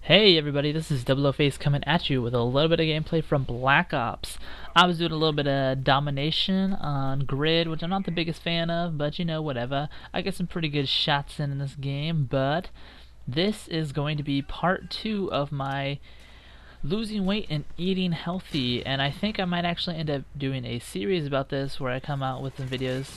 Hey everybody, this is Double O Face coming at you with a little bit of gameplay from Black Ops. I was doing a little bit of domination on grid, which I'm not the biggest fan of, but you know, whatever. I get some pretty good shots in this game, but this is going to be part 2 of my losing weight and eating healthy, and I think I might actually end up doing a series about this where I come out with some videos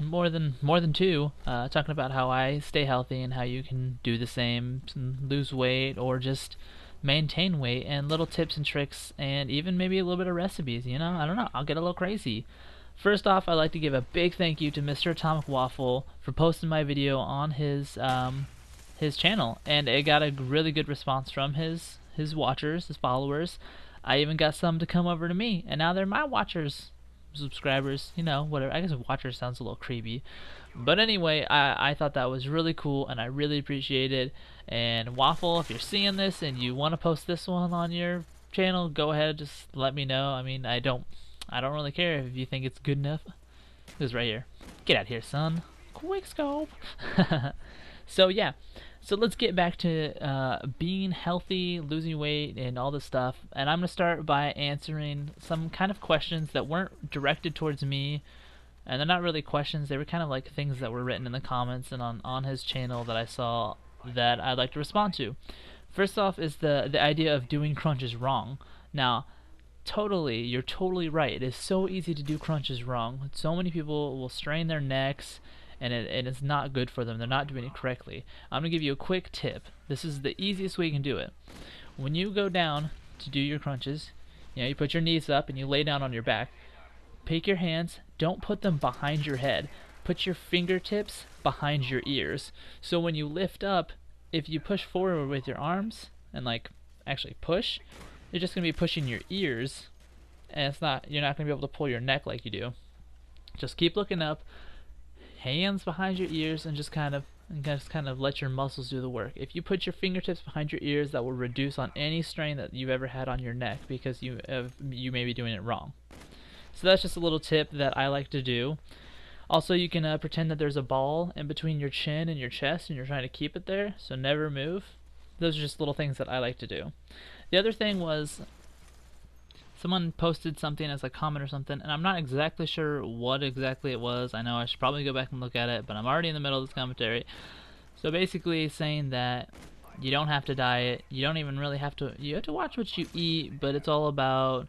more than two, talking about how I stay healthy and how you can do the same, lose weight or just maintain weight, and little tips and tricks, and even maybe a little bit of recipes. You know, I don't know. I'll get a little crazy. First off, I'd like to give a big thank you to Mr. Atomic Waffle for posting my video on his channel, and it got a really good response from his watchers, his followers. I even got some to come over to me, and now they're my watchers, subscribers, you know, whatever. I guess watcher sounds a little creepy, but anyway, I thought that was really cool and I really appreciate it. And Waffle, if you're seeing this and you want to post this one on your channel, go ahead, just let me know. I mean, I don't really care if you think it's good enough. It was right here. Get out of here, son. Quick scope. So yeah, so let's get back to being healthy, losing weight, and all this stuff. And I'm going to start by answering some kind of questions that weren't directed towards me. And they're not really questions, they were kind of like things that were written in the comments and on his channel that I saw that I'd like to respond to. First off is the idea of doing crunches wrong. Now, you're totally right. It is so easy to do crunches wrong. So many people will strain their necks, and it's not good for them. They're not doing it correctly. I'm going to give you a quick tip. This is the easiest way you can do it. When you go down to do your crunches, you put your knees up and you lay down on your back. Pick your hands, don't put them behind your head. Put your fingertips behind your ears. So when you lift up, if you push forward with your arms and actually push, you're just going to be pushing your ears, and you're not going to be able to pull your neck like you do. Just keep looking up, hands behind your ears, and just kind of let your muscles do the work. If you put your fingertips behind your ears, that will reduce on any strain that you've ever had on your neck, because you may be doing it wrong. So that's just a little tip that I like to do. Also, you can pretend that there's a ball in between your chin and your chest and you're trying to keep it there, so never move. Those are just little things that I like to do. The other thing was, someone posted something as a comment or something, and I'm not exactly sure what exactly it was. I know I should probably go back and look at it, but I'm already in the middle of this commentary. So basically saying that you don't have to diet, you don't even really have to, you have to watch what you eat, but it's all about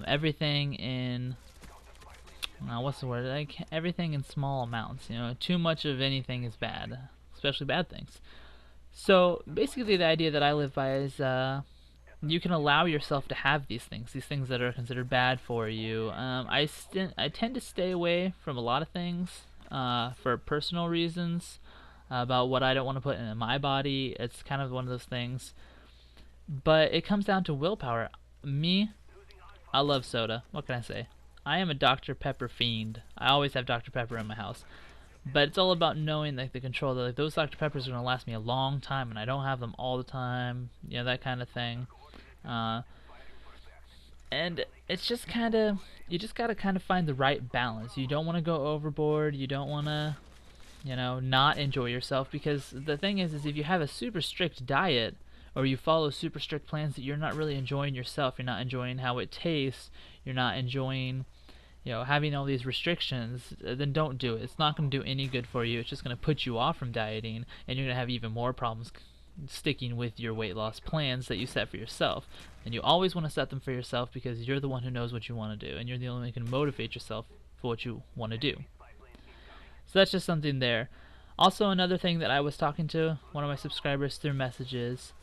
everything in, what's the word, everything in small amounts. Too much of anything is bad, especially bad things. So basically the idea that I live by is you can allow yourself to have these things that are considered bad for you. I tend to stay away from a lot of things for personal reasons, about what I don't want to put in my body. It's kind of one of those things, but it comes down to willpower. I love soda. What can I say? I am a Dr. Pepper fiend. I always have Dr. Pepper in my house. But it's all about knowing the control that those Dr. Peppers are going to last me a long time, and I don't have them all the time. That kind of thing. And it's just you just got to kind of find the right balance. You don't want to go overboard. You don't want to, not enjoy yourself, because the thing is if you have a super strict diet, or you follow super strict plans that you're not really enjoying yourself, you're not enjoying how it tastes, you're not enjoying, having all these restrictions, then don't do it. It's not going to do any good for you. It's just going to put you off from dieting, and you're going to have even more problems sticking with your weight loss plans that you set for yourself. And you always want to set them for yourself, because you're the one who knows what you want to do, and you're the only one who can motivate yourself for what you want to do. So that's just something there. Also, another thing that I was talking to one of my subscribers through messages,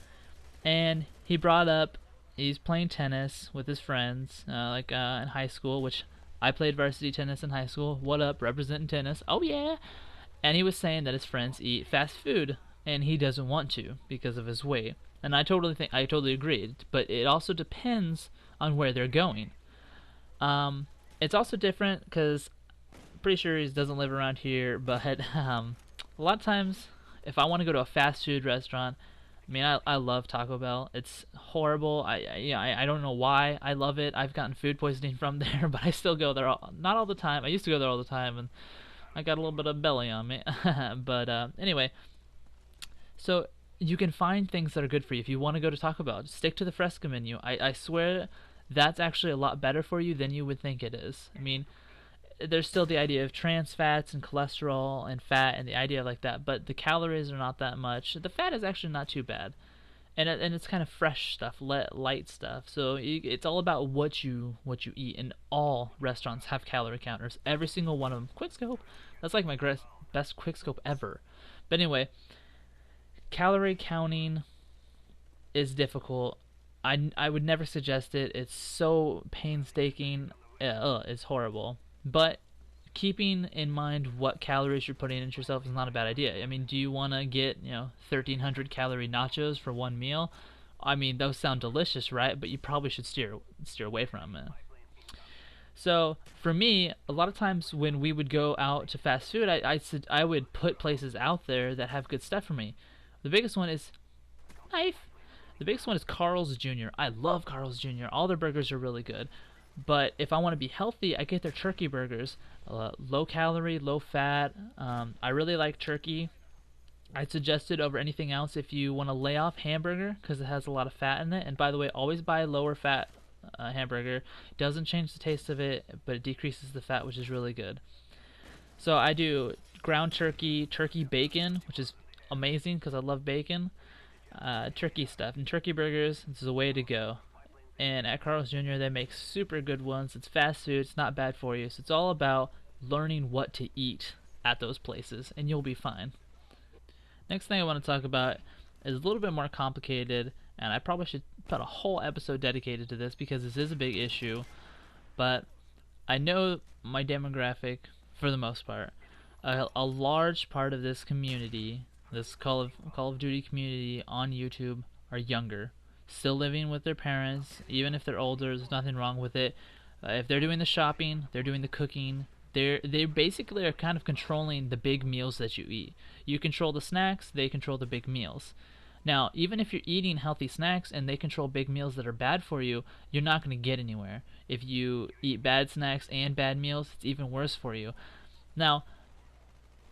and he brought up he's playing tennis with his friends, in high school, which I played varsity tennis in high school. What up, representing tennis? Oh yeah. And he was saying that his friends eat fast food, and he doesn't want to because of his weight. And I totally agree. But it also depends on where they're going. It's also different because I'm pretty sure he doesn't live around here. But a lot of times, if I want to go to a fast food restaurant, I love Taco Bell. It's horrible. I don't know why I love it. I've gotten food poisoning from there, but I still go there. Not all the time. I used to go there all the time, and I got a little bit of belly on me. But anyway, so you can find things that are good for you. If you want to go to Taco Bell, just stick to the Fresca menu. I swear that's actually a lot better for you than you would think it is. I mean, there's still the idea of trans fats and cholesterol and fat and the idea like that, but the calories are not that much. The fat is actually not too bad, and it's kind of fresh stuff, light stuff. So it's all about what you eat. And all restaurants have calorie counters, every single one of them. Quickscope, that's like my best quickscope ever. But anyway, calorie counting is difficult. I would never suggest it. It's so painstaking. It's horrible. But keeping in mind what calories you're putting into yourself is not a bad idea. I mean, do you want to get 1,300 calorie nachos for one meal? I mean, those sound delicious, right? But you probably should steer away from it. So for me, a lot of times when we would go out to fast food, I would put places out there that have good stuff for me. The biggest one is knife. The biggest one is Carl's Jr. I love Carl's Jr. All their burgers are really good. But if I want to be healthy, I get their turkey burgers. Low calorie, low fat. I really like turkey. I'd suggest it over anything else if you want to lay off hamburger because it has a lot of fat in it. And by the way, always buy a lower fat hamburger. It doesn't change the taste of it, but it decreases the fat, which is really good. So I do ground turkey, turkey bacon, which is amazing because I love bacon. Turkey stuff and turkey burgers. This is the way to go. And at Carl's Jr. they make super good ones. It's fast food. It's not bad for you. So it's all about learning what to eat at those places, and you'll be fine. Next thing I want to talk about is a little bit more complicated, and I probably should put a whole episode dedicated to this because this is a big issue. But I know my demographic, for the most part, a large part of this community, this Call of Duty community on YouTube, are younger, still living with their parents. Even if they're older, there's nothing wrong with it. If they're doing the shopping, they're doing the cooking. They basically are kind of controlling the big meals that you eat. You control the snacks, they control the big meals. Now, even if you're eating healthy snacks and they control big meals that are bad for you, you're not going to get anywhere. If you eat bad snacks and bad meals, it's even worse for you. Now,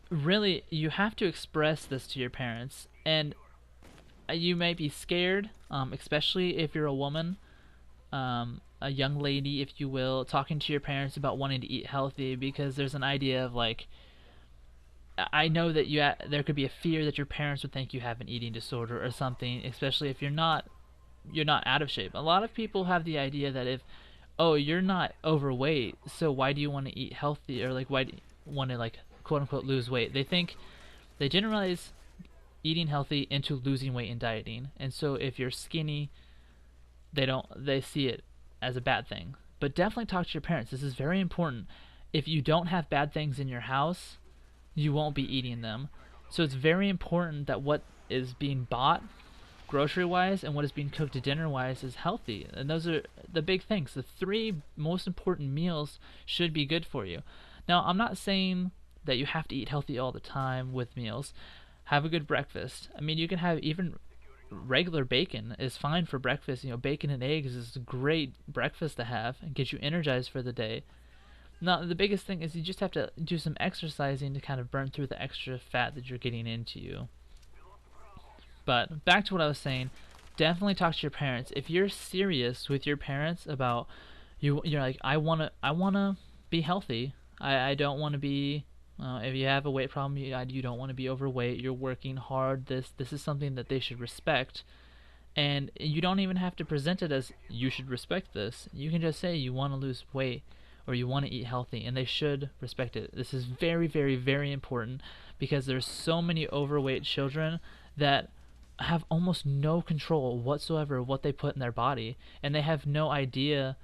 really, you have to express this to your parents, and you may be scared, especially if you're a woman, a young lady, if you will, talking to your parents about wanting to eat healthy, because there's an idea of like, I know that there could be a fear that your parents would think you have an eating disorder or something, especially if you're not out of shape. A lot of people have the idea that if, oh, you're not overweight, so why do you want to eat healthy, or like why do you want to like quote unquote lose weight? They generalize eating healthy into losing weight and dieting, and so if you're skinny, they see it as a bad thing. But definitely talk to your parents. This is very important. If you don't have bad things in your house, you won't be eating them. So it's very important that what is being bought grocery wise and what is being cooked dinner wise is healthy. And those are the big things. The three most important meals should be good for you. Now, I'm not saying that you have to eat healthy all the time with meals. Have a good breakfast. I mean, you can have even regular bacon is fine for breakfast. Bacon and eggs is a great breakfast to have and get you energized for the day. Now, the biggest thing is you just have to do some exercising to kind of burn through the extra fat that you're getting into you. But back to what I was saying, definitely talk to your parents. If you're serious with your parents about you're like, I wanna be healthy. I don't want to be. If you have a weight problem, you don't want to be overweight. You're working hard. This is something that they should respect. And you don't even have to present it as you should respect this. You can just say you want to lose weight or you want to eat healthy, and they should respect it. This is very, very, very important because there's so many overweight children that have almost no control whatsoever what they put in their body, and they have no idea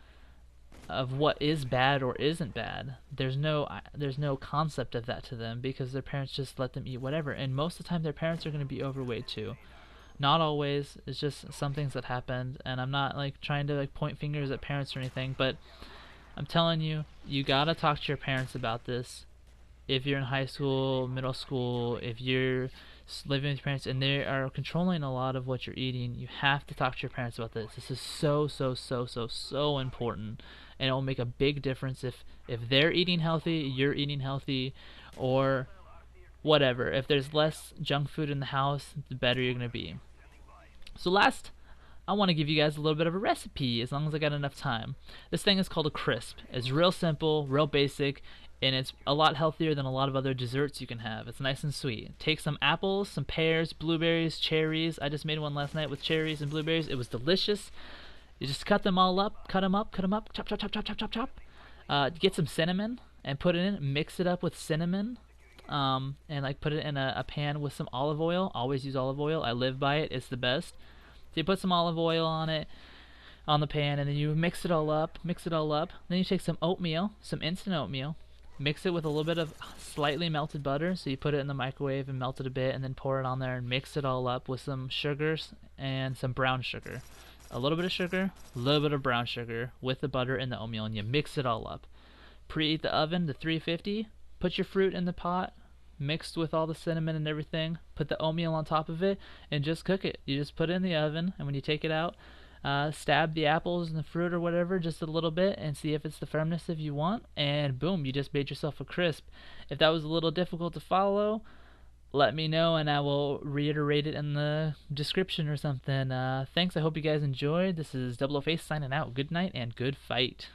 of what is bad or isn't bad. There's no concept of that to them because their parents just let them eat whatever, and most of the time their parents are going to be overweight too. Not always. It's just some things that happened, and I'm not like trying to like point fingers at parents or anything, but I'm telling you, you gotta talk to your parents about this. If you're in high school, middle school, if you're living with your parents and they are controlling a lot of what you're eating, you have to talk to your parents about this. This is so important, and it will make a big difference if they're eating healthy, you're eating healthy, or whatever. If there's less junk food in the house, the better you're gonna be. So last, I want to give you guys a little bit of a recipe as long as I got enough time. This thing is called a crisp. It's real simple, real basic, and it's a lot healthier than a lot of other desserts you can have. It's nice and sweet. Take some apples, some pears, blueberries, cherries. I just made one last night with cherries and blueberries. It was delicious. You just cut them all up, cut them up, chop, chop, chop, chop, chop, chop, chop. Get some cinnamon and put it in. Mix it up with cinnamon, and like put it in a pan with some olive oil. Always use olive oil. I live by it. It's the best. So you put some olive oil on it, on the pan, and then you mix it all up. Mix it all up. Then you take some oatmeal, some instant oatmeal. Mix it with a little bit of slightly melted butter. So you put it in the microwave and melt it a bit, and then pour it on there and mix it all up with some sugars and some brown sugar. A little bit of sugar, a little bit of brown sugar with the butter and the oatmeal, and you mix it all up. Preheat the oven to 350. Put your fruit in the pot, mixed with all the cinnamon and everything. Put the oatmeal on top of it, and just cook it. You just put it in the oven, and when you take it out, stab the apples and the fruit or whatever just a little bit and see if it's the firmness that you want, and boom, you just made yourself a crisp. If that was a little difficult to follow, let me know and I will reiterate it in the description or something. Thanks, I hope you guys enjoyed. This is Double O Face signing out. Good night and good fight.